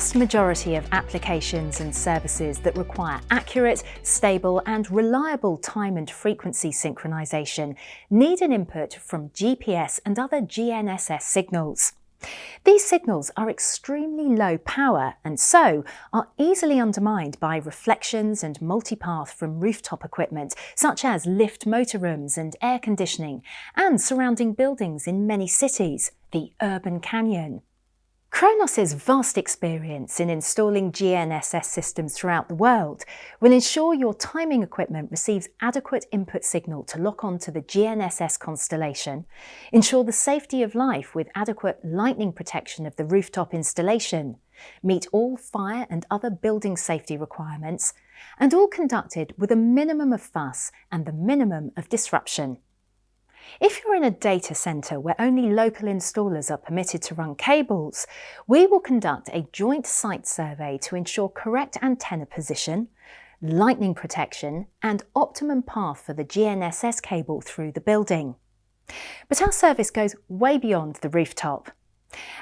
vast majority of applications and services that require accurate, stable and reliable time and frequency synchronization need an input from GPS and other GNSS signals. These signals are extremely low power and so are easily undermined by reflections and multipath from rooftop equipment such as lift motorrooms and air conditioning and surrounding buildings in many cities, the urban canyon. Chronos' vast experience in installing GNSS systems throughout the world will ensure your timing equipment receives adequate input signal to lock onto the GNSS constellation, ensure the safety of life with adequate lightning protection of the rooftop installation, meet all fire and other building safety requirements, and all conducted with a minimum of fuss and the minimum of disruption. If you're in a data centre where only local installers are permitted to run cables, we will conduct a joint site survey to ensure correct antenna position, lightning protection and optimum path for the GNSS cable through the building. But our service goes way beyond the rooftop.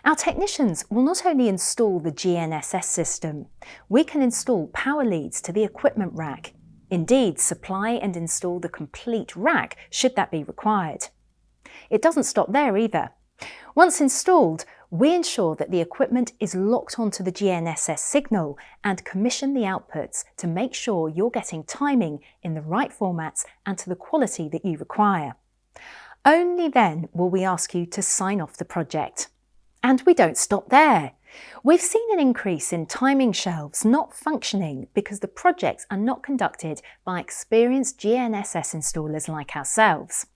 Our technicians will not only install the GNSS system, we can install power leads to the equipment rack. Indeed, supply and install the complete rack should that be required. It doesn't stop there either. Once installed, we ensure that the equipment is locked onto the GNSS signal and commission the outputs to make sure you're getting timing in the right formats and to the quality that you require. Only then will we ask you to sign off the project. And we don't stop there. We've seen an increase in timing shelves not functioning because the projects are not conducted by experienced GNSS installers like ourselves.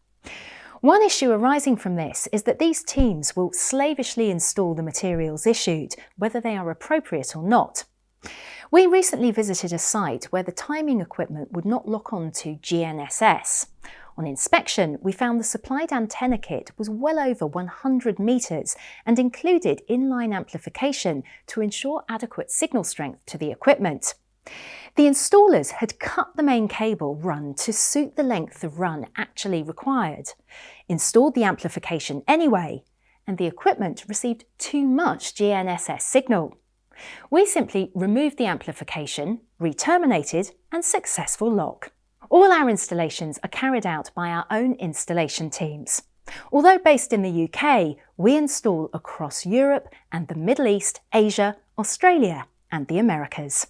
One issue arising from this is that these teams will slavishly install the materials issued, whether they are appropriate or not. We recently visited a site where the timing equipment would not lock on to GNSS. On inspection, we found the supplied antenna kit was well over 100 metres and included inline amplification to ensure adequate signal strength to the equipment. The installers had cut the main cable run to suit the length of run actually required, installed the amplification anyway, and the equipment received too much GNSS signal. We simply removed the amplification, re-terminated and successful lock. All our installations are carried out by our own installation teams. Although based in the UK, we install across Europe and the Middle East, Asia, Australia and the Americas.